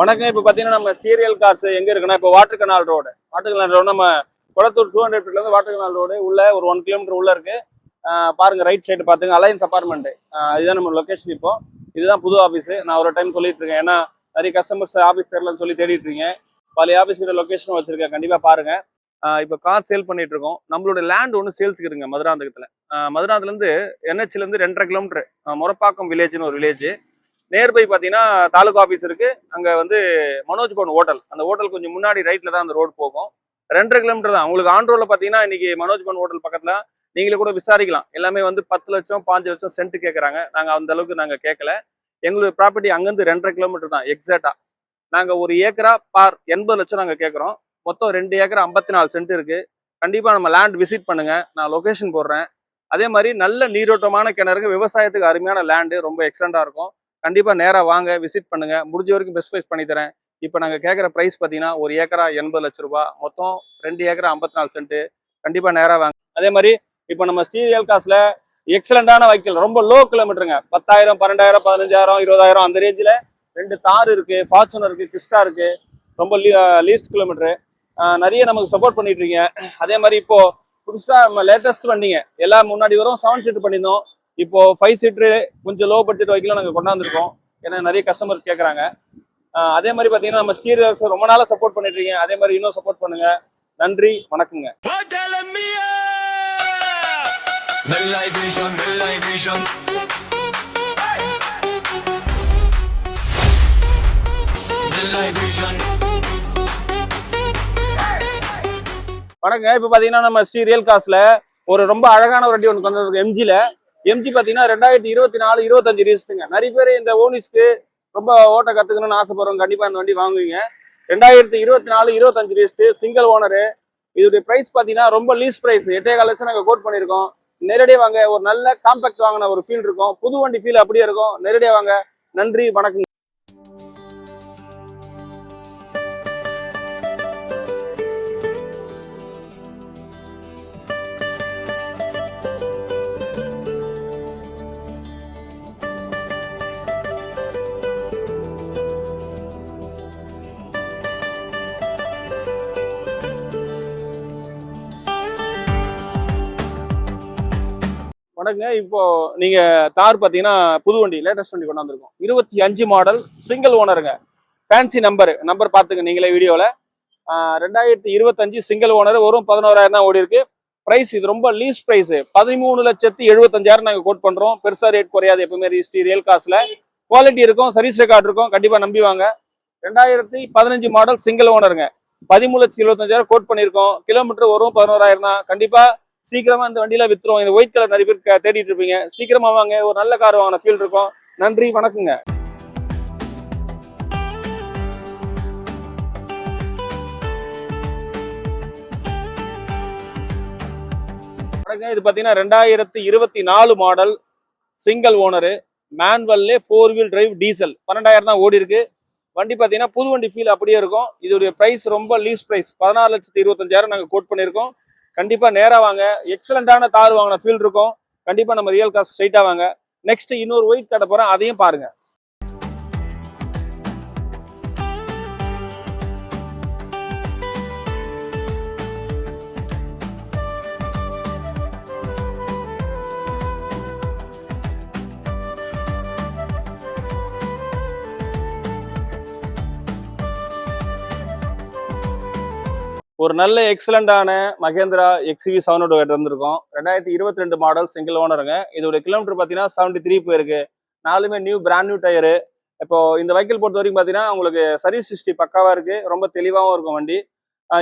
வணக்கம். இப்போ பார்த்தீங்கன்னா நம்ம சீரியல் கார்ஸ் எங்கே இருக்குன்னா, இப்போ வாட்டர் கனால் ரோடு நம்ம குளத்தூர் 200 ஃபீட்லேருந்து வாட்டர் கனால் ரோடு உள்ள ஒரு 1 கிலோமீட்டர் உள்ள இருக்கு. பாருங்க, ரைட் சைடு பார்த்துங்க, அலையன்ஸ் அப்பார்ட்மெண்ட். இதுதான் நம்ம லொக்கேஷன். இப்போ இதுதான் புது ஆஃபீஸ். நான் ஒரு டைம் சொல்லிட்டு இருக்கேன், ஏன்னா நிறைய கஸ்டமர்ஸ் ஆஃபீஸ் தெரியலன்னு சொல்லி தேடிட்டு இருக்கீங்க. பழைய ஆஃபீஸ் கிட்ட லொக்கேஷன் வச்சிருக்கேன், கண்டிப்பாக பாருங்க. இப்போ கார் சேல் பண்ணிட்டு இருக்கோம். நம்மளோட லேண்ட் ஒன்று சேல்ஸுக்கு இருங்க மதுராந்தகத்தில். மதுராந்தகத்துலேருந்து NH-லேருந்து 2.5 கிலோமீட்டர் முறப்பாக்கம் வில்லேஜ்னு ஒரு வில்லேஜ். நேர்பை பார்த்தீங்கன்னா தாலுகா ஆஃபீஸ் இருக்கு. அங்கே வந்து மனோஜ் பவன் ஹோட்டல், அந்த ஹோட்டல் கொஞ்சம் முன்னாடி ரைட்ல தான் அந்த ரோடு போகும். 2.5 கிலோமீட்டர் தான். உங்களுக்கு ஆன் ரோட்ல பார்த்தீங்கன்னா இன்னைக்கு மனோஜ் பவன் ஹோட்டல் பக்கத்துல நீங்களே கூட விசாரிக்கலாம். எல்லாமே வந்து 10 லட்சம் 5 லட்சம் சென்ட் கேட்குறாங்க. நாங்கள் அந்த அளவுக்கு நாங்கள் கேட்கல. எங்களுக்கு ப்ராப்பர்ட்டி அங்கேருந்து 2.5 கிலோமீட்டர் தான் எக்ஸாக்டா. நாங்கள் 1 ஏக்கரா பார் 80 லட்சம் நாங்கள் கேட்குறோம். மொத்தம் 2 ஏக்கரா 54 சென்ட் இருக்கு. கண்டிப்பாக நம்ம லேண்ட் விசிட் பண்ணுங்க, நான் லொகேஷன் போடுறேன். அதே மாதிரி நல்ல நீரோட்டமான கிணறுங்க, விவசாயத்துக்கு அருமையான லேண்டு, ரொம்ப எக்ஸலண்டா இருக்கும். கண்டிப்பா நேரா வாங்க, விசிட் பண்ணுங்க. முடிஞ்ச வரைக்கும் பெஸ்ட் ப்ரைஸ் பண்ணி தரேன். இப்போ நாங்க கேட்குற ப்ரைஸ் பார்த்தீங்கன்னா 1 ஏக்கரா 80 லட்சம் ரூபாய், மொத்தம் 2 ஏக்கரா 54 சென்ட். கண்டிப்பா நேரா வாங்க. அதே மாதிரி இப்போ நம்ம ஸ்டீரியல் காசுல எக்ஸலண்டான வைக்கல், ரொம்ப லோ கிலோமீட்டருங்க, 10,000 12,000 15,000 20,000 அந்த ரேஞ்சில் 2 தார் இருக்கு, ஃபார்ச்சுனர் இருக்கு, கிறிஸ்டா இருக்கு. ரொம்ப லீஸ்ட் கிலோமீட்டரு. நிறைய நமக்கு சப்போர்ட் பண்ணிட்டு இருக்கீங்க. அதே மாதிரி இப்போ புதுசா நம்ம லேட்டஸ்ட் வண்டிங்க எல்லாம் முன்னாடி வரும் 7 சீட் பண்ணியிருந்தோம். இப்போ 5 சீட்ரு கொஞ்சம் லோ பட்ஜெட் வைக்கலாம் நாங்கள் கொண்டாந்துருக்கோம், ஏன்னா நிறைய கஸ்டமர் கேட்குறாங்க. அதே மாதிரி பார்த்தீங்கன்னா நம்ம சீரியல்ஸ் ரொம்ப நாளாக சப்போர்ட் பண்ணிட்டு இருக்கீங்க. அதே மாதிரி இன்னும் சப்போர்ட் பண்ணுங்க. நன்றி, வணக்கங்க. வணக்கங்க. இப்போ பார்த்தீங்கன்னா நம்ம சீரியல் காசுல ஒரு ரொம்ப அழகான ஒரு வண்டி ஒன்று கொண்டு எம்ஜியில். எம்ஜி பார்த்தீங்கன்னா 2024 25 ரீஸ்ட்டுங்க. நிறைய பேர் இந்த ஓனிஸ்க்கு ரொம்ப ஓட்ட கற்றுக்கணும்னு ஆசைப்படுறவங்க கண்டிப்பாக இந்த வண்டி வாங்குவீங்க. 2024 25 ரீஸ்ட்டு, சிங்கிள் ஓனரு. இதோடைய ப்ரைஸ் பார்த்தீங்கன்னா ரொம்ப லீஸ் ப்ரைஸ், 8.25 லட்சம் நாங்கள் கோட் பண்ணியிருக்கோம். நேரடியாக வாங்க, ஒரு நல்ல காம்பேக்ட் வாங்கின ஒரு ஃபீல் இருக்கும். புது வண்டி ஃபீல் அப்படியே இருக்கும். நேரடியாக வாங்க. நன்றி, வணக்கம். வணக்கங்க. இப்போ நீங்க தார் பாத்தீங்கன்னா புது வண்டி, லேட்டஸ்ட் வண்டி கொண்டாந்துருக்கோம். 25 மாடல், சிங்கிள் ஓனருங்க. ஃபேன்சி நம்பர் பாத்துங்க நீங்களே வீடியோல. 2025 சிங்கிள் ஓனர், வரும் 11,000 தான் ஓடி இருக்கு. பிரைஸ் இது ரொம்ப லீஸ் பிரைஸ், 13,75,000 நாங்க கோட் பண்றோம். பெருசா ரேட் குறையாது. எப்பவுமே ரியல் காசுல குவாலிட்டி இருக்கும், சர்வீஸ் ரெக்கார்ட் இருக்கும். கண்டிப்பா நம்பி வாங்க. 2015 மாடல், சிங்கிள் ஓனருங்க. 13,75,000 கோட் பண்ணிருக்கோம். கிலோமீட்டர் வரும் 11,000 தான். கண்டிப்பா சீக்கிரமா இந்த வண்டியில வித்துரும். இந்த ஒயிட் கலர் நிறைய பேர் தேடிட்டு இருப்பீங்க. சீக்கிரமா வாங்க, ஒரு நல்ல கார் வாங்கின ஃபீல் இருக்கும். நன்றி, வணக்கங்க. வணக்கம். இது பாத்தீங்கன்னா 2024 மாடல், சிங்கிள் ஓனரு, மேனுவல்லே 4 வீல் டிரைவ், டீசல். 12,000 தான் ஓடி இருக்கு. வண்டி பாத்தீங்கன்னா புது வண்டி ஃபீல் அப்படியே இருக்கும். இதோடைய பிரைஸ் ரொம்ப லீஸ் பிரைஸ், 14,25,000 நாங்க கோட் பண்ணிருக்கோம். கண்டிப்பா நேரா வாங்க, எக்ஸலண்டான தார் வாங்கின ஃபீல் இருக்கும். கண்டிப்பா நம்ம ரியல் காசு ஸ்ட்ரைட்டா வாங்க. நெக்ஸ்ட் இன்னொரு ஒயிட் காட்ட போறேன், அதையும் பாருங்க. ஒரு நல்ல எக்ஸலண்டான மகேந்திரா XUV 700 வந்திருக்கோம். 2022 மாடல், சிங்கிள் ஓனருங்க. இதோட கிலோமீட்டர் பார்த்தீங்கன்னா 73 போயிருக்கு. 4மே பிராண்ட் நியூ டயரு. இப்போ இந்த வெஹிக்கிள் பொறுத்த வரைக்கும் பார்த்தீங்கன்னா உங்களுக்கு சர்வீஸ் ஹிஸ்ட்ரி பக்காவாக இருக்கு, ரொம்ப தெளிவாகவும் இருக்கும் வண்டி.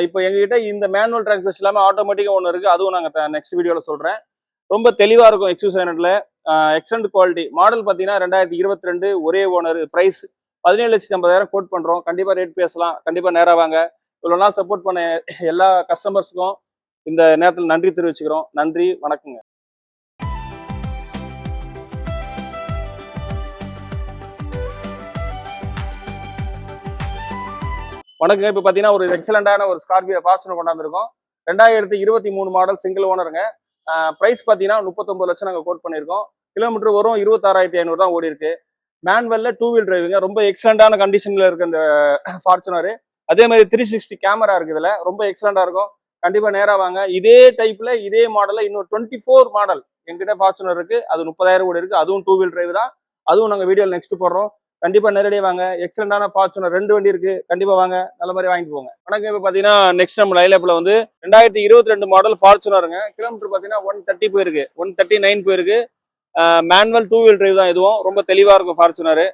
இப்போ எங்ககிட்ட இந்த மேனுவல் டிரான்ஸ்மிஷன் இல்லாமல் ஆட்டோமேட்டிக்காக ஒன்று இருக்கு, அதுவும் நாங்கள் நெக்ஸ்ட் வீடியோவில் சொல்கிறேன். ரொம்ப தெளிவாக இருக்கும் XUV 700ல. Excellent quality. மாடல் பார்த்தீங்கன்னா 2022, ஒரே ஓனர். ப்ரைஸ் 17,50,000 கோட் பண்ணுறோம். கண்டிப்பாக ரேட் பேசலாம். கண்டிப்பாக நேராக வாங்க. இவ்வளோ நாள் சப்போர்ட் பண்ண எல்லா கஸ்டமர்ஸுக்கும் இந்த நேரத்தில் நன்றி தெரிவிச்சுக்கிறோம். நன்றி, வணக்கங்க. வணக்கங்க. இப்போ பார்த்தீங்கன்னா ஒரு எக்ஸலண்டான ஒரு ஸ்கார்பியோ ஃபார்ச்சுனர் கொண்டாந்துருக்கோம். 2023 மாடல், சிங்கிள் ஓனருங்க. ப்ரைஸ் பார்த்தீங்கன்னா 39 லட்சம் நாங்கள் கோட் பண்ணியிருக்கோம். கிலோமீட்டர் வரும் 26,500 தான் ஓடி இருக்கு. மேனுவல்ல 2 வீல் டிரைவிங்க ரொம்ப எக்ஸலண்டான கண்டிஷன்ல இருக்கு இந்த ஃபார்ச்சுனர். அதே மாதிரி 360 கேமரா இருக்கு இதுல, ரொம்ப எக்ஸலண்டா இருக்கும். கண்டிப்பா நேரா வாங்க. இதே டைப்ல இதே மாடல்ல இன்னும் 24 மாடல் என்கிட்ட ஃபார்ச்சுனர் இருக்கு. அது 30,000 கூட இருக்கு. அதுவும் 2 வீல் டிரைவ் தான். அதுவும் நாங்க வீடியோல நெக்ஸ்ட் போடுறோம். கண்டிப்பா நேரடியாக வாங்க. எக்ஸலண்டான ஃபார்ச்சுனர் 2 வண்டி இருக்கு. கண்டிப்பா வாங்க, நல்ல மாதிரி வாங்கிட்டு போங்க. வணக்கம். இப்ப பாத்தீங்கன்னா நெக்ஸ்ட் நம்ம லைலப்ல வந்து 2022 மாடல் ஃபார்ச்சுனருங்க. கிலோமீட்டர் பாத்தீங்கன்னா 130 போயிருக்கு, 139 போயிருக்கு. மேனுவல் 2 வீல் டிரைவ் தான். இதுவும் ரொம்ப தெளிவா இருக்கும் ஃபார்ச்சுனர்.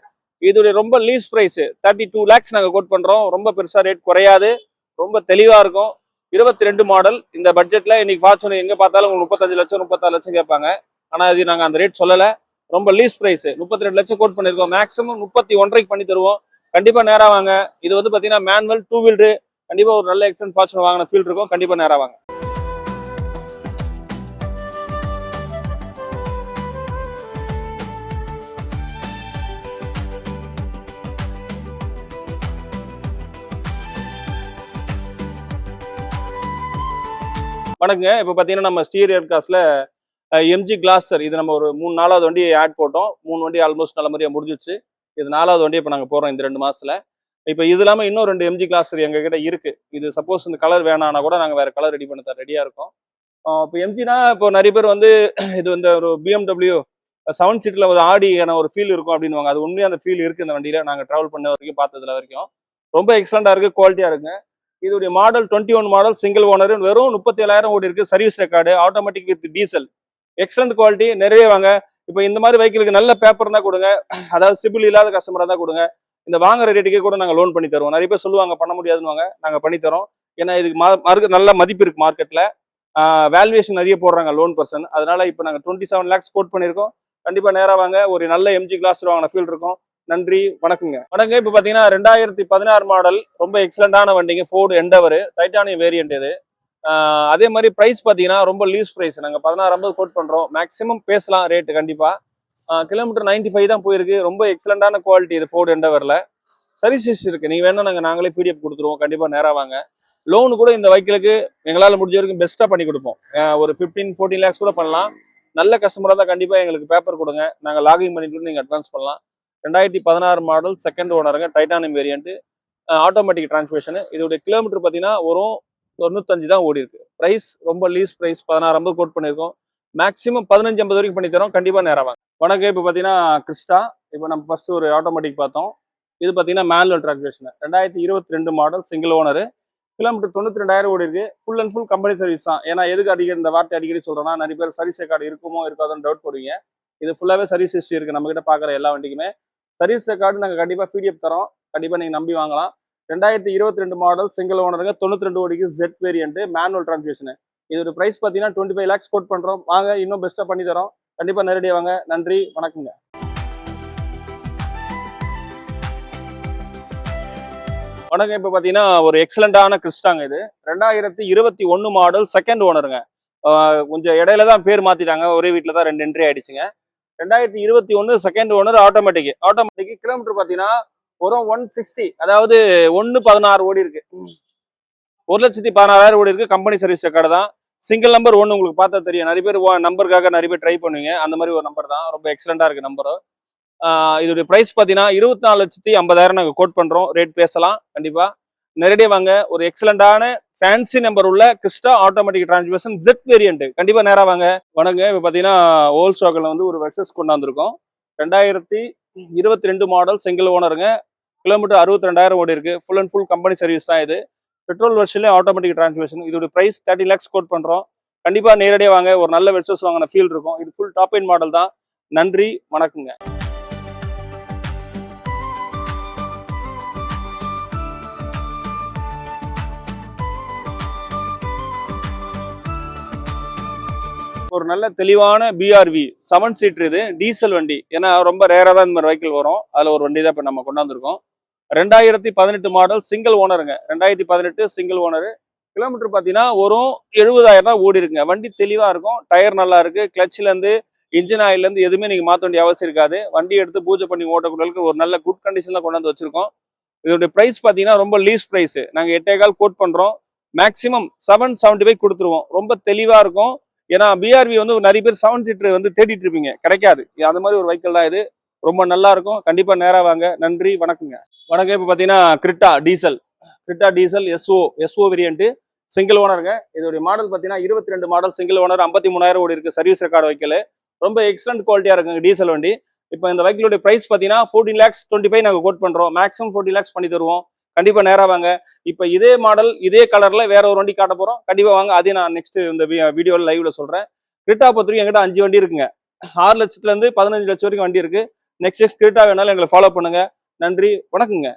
இதோட ரொம்ப லீஸ் பிரைஸ் 32 lakhs நாங்க கோட் பண்றோம். ரொம்ப பெருசா ரேட் குறையாது, ரொம்ப தெளிவா இருக்கும். 22 மாடல். இந்த பட்ஜெட்ல இன்னைக்கு ஃபார்ச்சுனர் எங்க பார்த்தாலும் 35 லட்சம் 36 லட்சம் கேட்பாங்க. ஆனா இது நாங்க அந்த ரேட் சொல்லல. ரொம்ப லீஸ் பிரைஸ் 32 லட்சம் கோட் பண்ணிருக்கோம். மேக்ஸிமம் 31.5 பண்ணி தருவோம். கண்டிப்பா நேரா வாங்க. இது வந்து பாத்தீங்கன்னா மேனுவல் 2 வீலர். கண்டிப்பா ஒரு நல்ல எக்ஸலன்ட் ஃபார்ச்சுனர் வாங்கின ஃபீல் இருக்கும். கண்டிப்பா நேரா வாங்க. வணக்கங்க. இப்ப பாத்தீங்கன்னா நம்ம ஸ்டீரியர் காஸ்ட்ல எம்ஜி கிளாஸ்டர், இது நம்ம ஒரு 3-4வது வண்டி ஆட் போட்டோம். 3 வண்டி ஆல்மோஸ்ட் நல்ல மாதிரியா முடிஞ்சிச்சு. இது 4வது வண்டி இப்ப நாங்க போறோம் இந்த 2 மாசத்துல. இப்ப இது இல்லாம இன்னும் 2 எம்ஜி கிளாஸ்டர் எங்க கிட்ட இருக்கு. இது சப்போஸ் இந்த கலர் வேணாம்னா கூட நாங்க வேற கலர் ரெடி பண்ண தர ரெடியா இருக்கோம். இப்போ எம்ஜினா இப்போ நிறைய பேர் வந்து இது வந்து ஒரு BMW 7 சீட்ல ஒரு ஆடியான ஒரு ஃபீல் இருக்கும் அப்படின்னுவாங்க. அது உண்மையா அந்த ஃபீல் இருக்கு இந்த வண்டியில. நாங்க டிராவல் பண்ண வரைக்கும் பார்த்ததுல வரைக்கும் ரொம்ப எக்ஸலண்டா இருக்கு, குவாலிட்டியா இருக்குங்க. இதோடைய மாடல் 21 மாடல், சிங்கிள் ஓனர், வெறும் 37,000 ஓடி இருக்கு. Service record, automatic with diesel, excellent quality. நிறைய வாங்க. இப்போ இந்த மாதிரி வெஹிக்கிளுக்கு நல்ல பேப்பர் தான் கொடுங்க. அதாவது சிபில் இல்லாத கஸ்டமரா தான் கொடுங்க. இந்த வாங்குற ரேட்டுக்கே கூட நாங்கள் லோன் பண்ணி தருவோம். நிறைய பேர் சொல்லுவாங்க பண்ண முடியாதுன்னு, நாங்கள் பண்ணி தரோம். ஏன்னா இதுக்கு நல்ல மதிப்பு இருக்கு மார்க்கெட்ல. வேல்யூவேஷன் நிறைய போடுறாங்க லோன் பர்சன். அதனால இப்போ நாங்கள் 27 lakhs கோட் பண்ணியிருக்கோம். கண்டிப்பா நேரா வாங்க. ஒரு நல்ல எம்ஜி கிளாஸ் வாங்கின ஃபீல் இருக்கும். நன்றி, வணக்கங்க. வணக்கம். இப்போ பாத்தீங்கன்னா 2016 மாடல், ரொம்ப எக்ஸலண்டான வண்டிங்க. ஃபோர்டு எண்டவர் டைட்டானியம் வேரியன்ட் இது. அதே மாதிரி பிரைஸ் பாத்தீங்கன்னா ரொம்ப லீஸ் பிரைஸ். நாங்க 1650 கோட் பண்றோம். மேக்ஸிமம் பேசலாம் ரேட். கண்டிப்பா கிலோமீட்டர் 95 தான் போயிருக்கு. ரொம்ப எக்ஸலண்டான குவாலிட்டி இது ஃபோர்டு எண்டவர்ல. சர்வீஸ் இருக்கு. நீங்க வேணா நாங்களே பிடிஎஃப் கொடுத்துருவோம். கண்டிப்பா நேரா வாங்க. லோனு கூட இந்த வெஹிக்கிளுக்கு எங்களால் முடிஞ்ச வரைக்கும் பெஸ்ட்டாக பண்ணி கொடுப்போம். ஒரு 15-14 lakhs கூட பண்ணலாம். நல்ல கஸ்டமராக தான். கண்டிப்பாக எங்களுக்கு பேப்பர் கொடுங்க, நாங்கள் லாகின் பண்ணிட்டு நீங்கள் அட்வான்ஸ் பண்ணலாம். 2016 மாடல், செகண்ட் ஓனருங்க, டைட்டானியம் வேரியன்ட், ஆட்டோமேட்டிக் டிரான்ஸ்மிஷன். இதோடைய கிலோமீட்டர் பார்த்தீங்கன்னா ஒரு 95 தான் ஓடி இருக்கு. ப்ரைஸ் ரொம்ப லீஸ் ப்ரைஸ் 1650 கோட் பண்ணியிருக்கோம். மேக்ஸிமம் 1550 வரைக்கும் பண்ணி தரோம். கண்டிப்பாக நேராக வாங்க. வணக்கம். இப்போ பார்த்தீங்கன்னா கிறிஸ்டா. இப்போ நம்ம ஃபர்ஸ்ட் ஒரு ஆட்டோமேட்டிக் பார்த்தோம். இது பார்த்தீங்கன்னா manual transmission, 2022 model, single owner, kilometre 92,000 ஓடி இருக்கு. Full and full company service தான். ஏன்னா எதுக்கு அடிக்கடி இந்த வார்த்தை அடிக்கடி சொல்றேன்னா, நிறைய பேர் சர்வீஸ் ரெக்கார்டு இருக்குமோ இருக்காதுன்னு டவுட் போடுவீங்க. இது ஃபுல்லாவே சர்வீஸ் ஹிஸ்ட்ரி இருக்கு. நம்ம கிட்ட பாக்குற எல்லா வண்டிக்குமே சர்வீஸ் ரெக்கார்டு நாங்கள் கண்டிப்பா பிடிஎஃப் தரோம். கண்டிப்பா நீங்க நம்பி வாங்கலாம். 2022 மாடல், சிங்கிள் ஓனருங்க, 92 ஓடிக்கு, ஜெட் வேரியன்ட், மேனுவல் டிரான்ஸ்மிஷன். இதோட பிரைஸ் பார்த்தீங்கன்னா 25 lakhs கோட் பண்றோம். வாங்க, இன்னும் பெஸ்ட்டாக பண்ணி தரோம். கண்டிப்பா நேரடியாக வாங்க. நன்றி, வணக்கங்க. வணக்கம். இப்போ பார்த்தீங்கன்னா ஒரு எக்ஸலண்டான கிறிஸ்டாங்க. இது 2021 மாடல், செகண்ட் ஓனருங்க. கொஞ்சம் இடையில தான் பேர் மாத்திட்டாங்க. ஒரே வீட்டில் தான் 2 என்ட்ரி ஆயிடுச்சுங்க. 2021 செகண்ட் ஓனர், ஆட்டோமேட்டிக். கிலோமீட்டர் பார்த்தீங்கன்னா ஒரு 160, அதாவது 116 ஓடி இருக்கு. 1,16,000 ஓடி இருக்கு. கம்பெனி சர்வீஸ் ரெக்கார்டு தான். சிங்கிள் நம்பர் ஒன்று உங்களுக்கு பார்த்தா தெரியும். நிறைய பேர் நம்பருக்காக நிறைய பேர் ட்ரை பண்ணுவீங்க. அந்த மாதிரி ஒரு நம்பர் தான். ரொம்ப எக்ஸலண்டா இருக்கு நம்பரும். இதோடைய பிரைஸ் பார்த்தீங்கன்னா 24,50,000 நாங்கள் கோட் பண்றோம். ரேட் பேசலாம். கண்டிப்பா நேரடியாக வாங்க. ஒரு எக்ஸலண்டான ஃபேன்சி நம்பர் உள்ள Crysta automatic transmission, Z variant. கண்டிப்பா நேரா வாங்க. வணக்கம். இப்போ பார்த்தீங்கன்னா ஓல்ட் ஸ்டாக்ல வந்து ஒரு வெர்சஸ் கொண்டாந்துருக்கோம். 2022 மாடல், சிங்கிள் ஓனருங்க, கிலோமீட்டர் 62,000 ஓடி இருக்கு. Full and full company service தான் இது. பெட்ரோல் வெர்ஷன்ல ஆட்டோமேட்டிக் டிரான்ஸ்மிஷன். இதோட பிரைஸ் 30 lakhs கோட் பண்றோம். கண்டிப்பா நேரடியாக வாங்க. ஒரு நல்ல வெர்சஸ் வாங்கின ஃபீல் இருக்கும். இது ஃபுல் டாப் எண்ட் மாடல் தான். நன்றி, வணக்கங்க. ஒரு நல்ல தெளிவான BRV 7 சீட்டர். இது டீசல் வண்டி. ஏன்னா ரொம்ப ரேரா தான் இந்த மாதிரி வெஹிக்கிள் வரும். அதுல ஒரு வண்டி தான் இப்ப நம்ம கொண்டாந்துருக்கோம். 2018 மாடல், சிங்கிள் ஓனருங்க. 2018 சிங்கிள் ஓனர். கிலோமீட்டர் பாத்தீங்கன்னா ஒரு 70,000 தான் ஓடி இருக்குங்க. வண்டி தெளிவா இருக்கும். டயர் நல்லா இருக்கு. கிளச்ல இருந்து, இன்ஜின் ஆயில இருந்து எதுவுமே நீங்க மாத்த வேண்டிய அவசியம் இருக்காது. வண்டி எடுத்து பூஜை பண்ணி ஓட்டக்கூடிய ஒரு நல்ல குட் கண்டிஷன்ல கொண்டாந்து வச்சிருக்கோம். இதோட பிரைஸ் பாத்தீங்கன்னா ரொம்ப லீஸ் பிரைஸ். நாங்க 8,15 கோட் பண்றோம். மேக்சிமம் 775 கொடுத்துருவோம். ரொம்ப தெளிவா இருக்கும். ஏன்னா BRV வந்து நிறைய பேர் 7 சீட்டர் வந்து தேடிட்டு இருப்பீங்க, கிடைக்காது. அந்த மாதிரி ஒரு வெஹிக்கிள் தான் இது. ரொம்ப நல்லா இருக்கும். கண்டிப்பா நேரா வாங்க. நன்றி, வணக்கங்க. வணக்கம். இப்போ பார்த்தீங்கன்னா Creta diesel S O variant single ஓனருங்க. இதோடைய மாடல் பார்த்தீங்கன்னா 22 மாடல் சிங்கிள் ஓனர் 53,000 ஓடி இருக்கு. சர்வீஸ் ரெக்கார்டு வைக்கல. ரொம்ப எக்ஸலண்ட் குவாலிட்டியா இருக்குங்க டீசல் வண்டி. இப்போ இந்த வெஹிக்கிளோட பிரைஸ் பார்த்தீங்கன்னா 14,25,000 நாங்கள் கோட் பண்றோம். மேக்ஸிமம் 40 lakhs பண்ணி தருவோம். கண்டிப்பா நேரா வாங்க. இப்போ இதே மாடல் இதே கலர்ல வேற ஒரு வண்டி காட்ட போறோம். கண்டிப்பா வாங்க. அதையும் நான் நெக்ஸ்ட் இந்த வீடியோல லைவ்ல சொல்றேன். கிரிட்டா பொறுத்தவரைக்கும் எங்கிட்ட 5 வண்டி இருக்குங்க. 6 லட்சத்துல இருந்து 15 லட்சம் வரைக்கும் வண்டி இருக்கு. நெக்ஸ்ட் கிரிட்டா வேணாலும் எங்களை ஃபாலோ பண்ணுங்க. நன்றி, வணக்கங்க.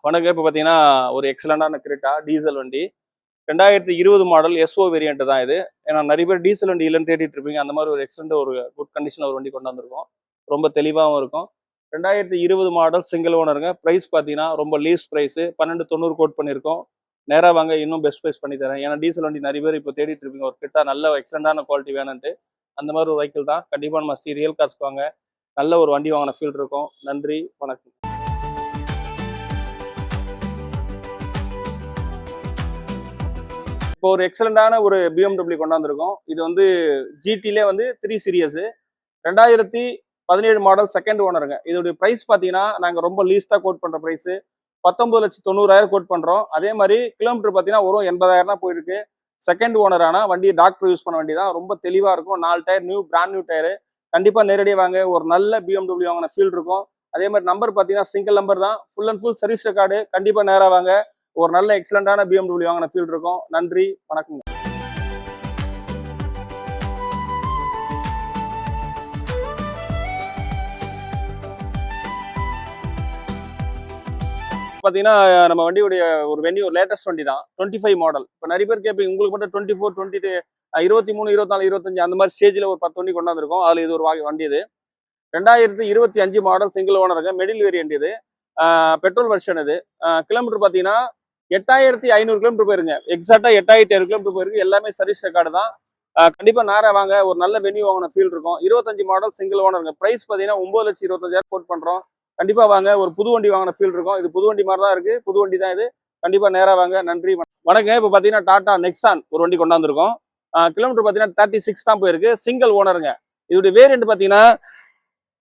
வணக்கம். இப்போ பார்த்தீங்கன்னா ஒரு எக்ஸலண்டான கிரிட்டா டீசல் வண்டி 2020 மாடல் எஸ்ஓ வேரியன்ட் தான் இது. ஏன்னா நிறைய பேர் டீசல் வண்டி இல்லைன்னு தேடிட்டு இருப்பீங்க. அந்த மாதிரி ஒரு எக்ஸலண்ட் ஒரு குட் கண்டிஷன் ஒரு வண்டி கொண்டு வந்திருக்கோம். ரொம்ப தெளிவாகவும் இருக்கும். 2020 மாடல் சிங்கிள் ஓனருங்க. ப்ரைஸ் பார்த்தீங்கன்னா ரொம்ப லீஸ் ப்ரைஸ் 1290 கோட் பண்ணியிருக்கோம். நேராக வாங்க, இன்னும் பெஸ்ட் ப்ரைஸ் பண்ணி தரேன். ஏன்னா டீசல் வண்டி நிறைய பேர் இப்போ தேடிட்டு இருப்பீங்க ஒரு கிட்டா நல்ல எக்ஸலண்டான குவாலிட்டி வேணுன்ட்டு. அந்த மாதிரி ஒரு வெஹிக்கிள் தான். கண்டிப்பாக நம்ம ரியல் கார்ஸ்க்கு வாங்க. நல்ல ஒரு வண்டி வாங்கின ஃபீல் இருக்கும். நன்றி, வணக்கம். இப்போ ஒரு எக்ஸலண்டான ஒரு BMW கொண்டாந்துருக்கோம். இது வந்து ஜிடிலே வந்து 3 சீரியஸ் 2017 மாடல் செகண்ட் ஓனருங்க. இதோடைய ப்ரைஸ் பார்த்தீங்கன்னா நாங்கள் ரொம்ப லீஸ்டாக கோட் பண்ணுற ப்ரைஸ் 19,90,000 கோட் பண்ணுறோம். அதே மாதிரி கிலோமீட்டர் பார்த்தீங்கன்னா ஒரு 80,000 தான் போயிருக்கு. செகண்ட் ஓனரான வண்டி டாக்டர் யூஸ் பண்ண வண்டி தான். ரொம்ப தெளிவாக இருக்கும். 4 டயர் பிராண்ட் நியூ டயரு. கண்டிப்பாக நேரடியாக வாங்க. ஒரு நல்ல BMW வாங்கின ஃபீல் இருக்கும். அதே மாதிரி நம்பர் பார்த்தீங்கன்னா சிங்கிள் நம்பர் தான். Full and full service record. கண்டிப்பாக நேராக வாங்க. ஒரு நல்ல எக்ஸலண்டான BMW வாங்கின ஃபீல் இருக்கும். நன்றி, வணக்கங்க. பார்த்தீங்கன்னா நம்ம வண்டியுடைய ஒரு லேட்டஸ்ட் வண்டி தான். 25 மாடல். இப்போ நிறைய பேர் கேட்பீங்க உங்களுக்கு மட்டும் 24, 22, 23, 24, 25 அந்த மாதிரி ஸ்டேஜில் ஒரு 10 வண்டி கொண்டாந்துருக்கோம். அதில் இது ஒரு வண்டி. இது 2025 மாடல் சிங்கிள் ஓனருங்க. மிடில் வேரியன்ட் இது. பெட்ரோல் வெர்ஷன் இது. கிலோமீட்டர் பார்த்தீங்கன்னா 8,500 கிலோமீட்டர் போயிருங்க. எக்ஸாக்டா 8,500 கிலோமீட்டர் போயிருக்கு. எல்லாமே சர்வீஸ் ரெக்கார்டு தான். கண்டிப்பா நேரா வாங்க. ஒரு நல்ல வென்யூ வாங்கின ஃபீல் இருக்கும். 25 மாடல் சிங்கிள் ஓனருங்க. பிரைஸ் பார்த்தீங்கன்னா 9,25,000 கோட் பண்றோம். கண்டிப்பா வாங்க. ஒரு புது வண்டி வாங்கின ஃபீல் இருக்கும். இது புது வண்டி மாதிரி தான் இருக்கு. புது வண்டி தான் இது. கண்டிப்பா நேரா வாங்க. நன்றி, வணக்கம். இப்போ பார்த்தீங்கன்னா டாடா நெக்ஸான் ஒரு வண்டி கொண்டாந்துருக்கோம். கிலோமீட்டர் பார்த்தீங்கன்னா 36 தான் போயிருக்கு. சிங்கிள் ஓனருங்க. இதோட வேரியன்ட் பார்த்தீங்கன்னா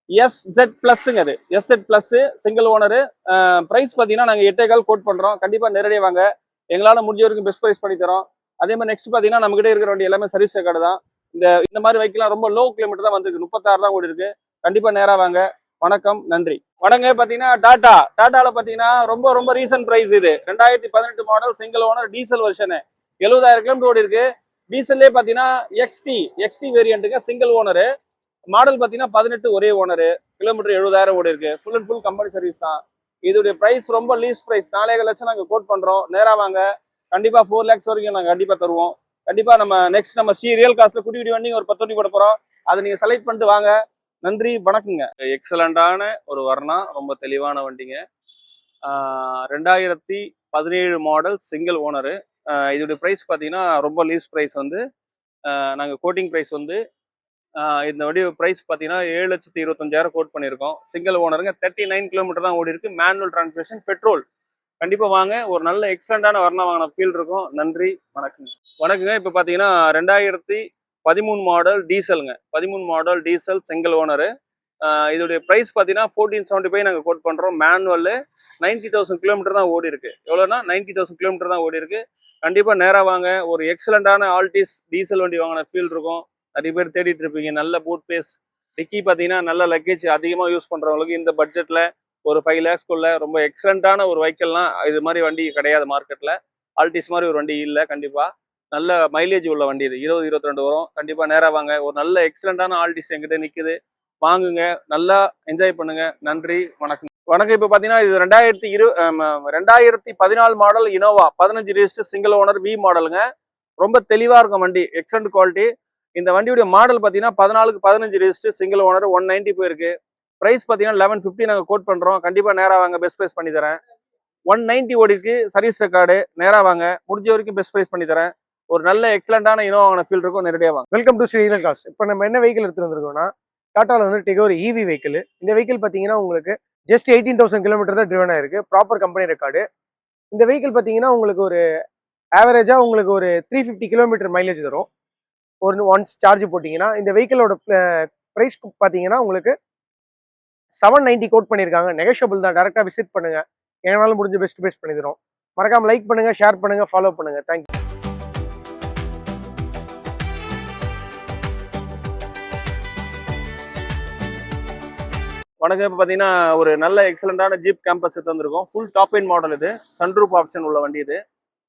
SZ பிளஸ்ங்க. அது SZ plus single owner. Price பார்த்தீங்கன்னா நாங்கள் 8,15 கோட் பண்றோம். கண்டிப்பா நேரடியாக வாங்க. எங்களால் முடிஞ்ச வரைக்கும் பெஸ்ட் ப்ரைஸ் பண்ணி தரோம். அதே மாதிரி நெக்ஸ்ட் பார்த்தீங்கன்னா நம்ம கிட்ட இருக்கிற வண்டி எல்லாமே சர்வீஸ் ரெக்கார்டு தான். இந்த மாதிரி வைக்கலாம் ரொம்ப லோ கிலோமீட்டர் தான் வந்திருக்கு. 36 தான் ஓடி இருக்கு. கண்டிப்பா நேராக வாங்க. வணக்கம், நன்றி. வணங்க. பார்த்தீங்கன்னா டாடாவில் பார்த்தீங்கன்னா ரொம்ப ரொம்ப ரீசன்ட் பிரைஸ் இது. 2018 model single owner diesel version 70,000 kilometre ஓடி இருக்கு. டீசல்லே பார்த்தீங்கன்னா எக்ஸ்டி வேரியண்ட்டுங்க. Single owner. மாடல் பார்த்தீங்கன்னா 18 ஒரே ஓனரு. கிலோமீட்டர் 70,000 ஓடி இருக்கு. Full and full company service தான். இதோடைய பிரைஸ் ரொம்ப லீஸ் பிரைஸ் 4,00,000 லட்சம் நாங்கள் கோட் பண்றோம். நேரா வாங்க. கண்டிப்பா 4 lakhs வரைக்கும் நாங்கள் கண்டிப்பா தருவோம். கண்டிப்பா நம்ம நெக்ஸ்ட் நம்ம ரியல் காஸ்ட்ல குட்டி குட்டி வண்டி ஒரு 10 வண்டி போட போறோம். அதை நீங்க செலக்ட் பண்ணிட்டு வாங்க. நன்றி, வணக்கங்க. எக்ஸலண்டான ஒரு வர்ணா. ரொம்ப தெளிவான வண்டிங்க. 2017 மாடல் சிங்கிள் ஓனரு. இதோடைய பிரைஸ் பார்த்தீங்கன்னா ரொம்ப லீஸ் பிரைஸ் வந்து நாங்கள் கோட்டிங் பிரைஸ் வந்து இந்த வண்டி பிரைஸ் பார்த்தீங்கன்னா 7,25,000 கோட் பண்ணியிருக்கோம். சிங்கிள் ஓனருங்க. 39 கிலோமீட்டர் தான் ஓடி இருக்கு. Manual transmission, petrol. கண்டிப்பா வாங்க. ஒரு நல்ல எக்ஸலண்டான வர்ணா வாங்கின ஃபீல் இருக்கும். நன்றி, வணக்கங்க. இப்போ பார்த்தீங்கன்னா 2013 மாடல் டீசலுங்க. 13 மாடல் டீசல் சிங்கிள் ஓனரு. இதோடைய பிரைஸ் பார்த்தீங்கன்னா 1475 நாங்கள் கோட் பண்றோம். மேனுவல் 90,000 கிலோமீட்டர் தான் ஓடி இருக்கு. எவ்வளோனா 90,000 கிலோமீட்டர் தான் ஓடி இருக்கு. கண்டிப்பா நேரா வாங்க. ஒரு எக்ஸலண்டான ஆல்டிஸ் டீசல் வண்டி வாங்கின ஃபீல் இருக்கும். நிறைய பேர் தேடிட்டு இருப்பீங்க. நல்ல பூட் பேஸ் டிக்கி பார்த்தீங்கன்னா நல்ல லக்கேஜ் அதிகமாக யூஸ் பண்ணுறவங்களுக்கு இந்த பட்ஜெட்டில் ஒரு 5 lakhsக்குள்ள ரொம்ப எக்ஸலண்டான ஒரு வெஹிக்கிள்லாம் இது மாதிரி வண்டி கிடையாது மார்க்கெட்டில். ஆல்டிஸ் மாதிரி ஒரு வண்டி இல்லை. கண்டிப்பாக நல்ல மைலேஜ் உள்ள வண்டி இது. 20-22 வரும். கண்டிப்பாக நேராக வாங்க. ஒரு நல்ல எக்ஸலண்டான ஆல்டிஸ் எங்கிட்ட நிற்குது. வாங்குங்க. நல்லா என்ஜாய் பண்ணுங்க. நன்றி, வணக்கம். இப்போ பார்த்தீங்கன்னா இது 2014 model Innova 15 register single owner V மாடலுங்க. ரொம்ப தெளிவாக இருக்கும் வண்டி. Excellent quality. இந்த வண்டியுடைய மாடல் பார்த்தீங்கன்னா 14க்கு 15 ரெஜிஸ்டர் சிங்கிள் ஓனர் 190 போயிருக்கு. பிரைஸ் பார்த்தீங்கன்னா 1150 நாங்கள் கோட் பண்ணுறோம். கண்டிப்பாக நேராக வாங்க. பெஸ்ட் ப்ரைஸ் பண்ணி தரேன். 190 ஓடிக்கு சர்வீஸ் ரெக்கார்டு. நேராக வாங்க. முடிஞ்ச வரைக்கும் பெஸ்ட் ப்ரைஸ் பண்ணி தரேன். ஒரு நல்ல எக்ஸலண்டான இனோவான ஃபீல் இருக்கும். நேரடியாக வாங்க. Welcome to real cars. இப்போ நம்ம என்ன வெஹிக்கிள் எடுத்துட்டு வந்திருக்கோம்னா டாட்டாவில் வந்து டிகோர் EV வெஹிக்கிள். இந்த வெஹிக்கிள் பார்த்தீங்கன்னா உங்களுக்கு ஜஸ்ட் 18,000 கிலோமீட்டர் தான் ட்ரிவன் ஆயிருக்கு. Proper company record. இந்த வெஹிக்கிள் பார்த்தீங்கன்னா உங்களுக்கு ஒரு ஆவரேஜாக உங்களுக்கு ஒரு 350 கிலோமீட்டர் மைலேஜ் தரும். ஒன்ஸ் சார்ஜ் போட்டிங்கன்னா. இந்த வெஹிக்கிளோட ப்ரைஸ் பார்த்தீங்கன்னா உங்களுக்கு 790 கோட் பண்ணியிருக்காங்க. நெகோஷியபிள் தான். டேரெக்டாக விசிட் பண்ணுங்க. எங்களால் முடிஞ்ச பெஸ்ட் பேஸ் பண்ணி தரோம். மறக்காம லைக் பண்ணுங்க, ஷேர் பண்ணுங்க, ஃபாலோ பண்ணுங்க. தேங்க்யூ. வணக்கம். இப்போ பார்த்தீங்கன்னா ஒரு நல்ல எக்ஸலண்டான ஜீப் கேம்பஸ் எடுத்து வந்திருக்கோம். ஃபுல் டாப் இன் மாடல் இது. சன்ரூப் ஆப்ஷன் உள்ள வண்டி இது.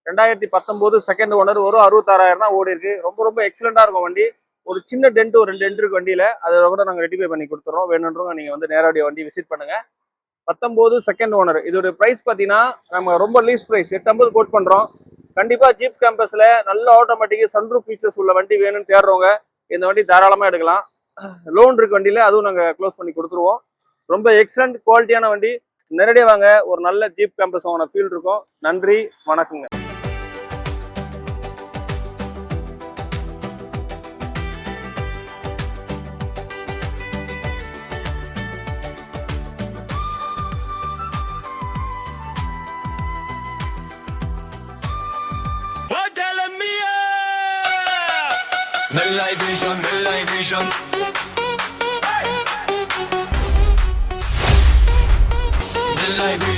2019 செகண்ட் ஓனர். ஒரு 66,000 தான் ஓடி இருக்கு. ரொம்ப ரொம்ப எக்ஸலண்டா இருக்கும் வண்டி. ஒரு சின்ன டென்ட் ஒரு 2 டென்ட் இருக்கு வண்டியில. அதை கூட நாங்கள் ரெட்டிஃபை பண்ணி கொடுத்துறோம். வேணுன்றவங்க நீங்க வந்து நேரடியாக வண்டி விசிட் பண்ணுங்க. 19 செகண்ட் ஓனர். இதோட பிரைஸ் பார்த்தீங்கன்னா நம்ம ரொம்ப லீஸ் பிரைஸ் 850 கோட் பண்றோம். கண்டிப்பா ஜீப் கேம்பஸ்ல நல்ல ஆட்டோமேட்டிக் சன்ரூப் ஃபீச்சர்ஸ் உள்ள வண்டி வேணும்னு தேடுறவங்க இந்த வண்டி தாராளமா எடுக்கலாம். லோன் இருக்கு வண்டியில, அதுவும் நாங்கள் க்ளோஸ் பண்ணி கொடுத்துருவோம். ரொம்ப எக்ஸலண்ட் குவாலிட்டியான வண்டி. நேரடியாக வாங்க. ஒரு நல்ல ஜீப் கேம்பஸ் ஆன ஃபீல் இருக்கும். நன்றி, வணக்கங்க. Nell'hai vision, nell'hai vision. Nell'hai vision.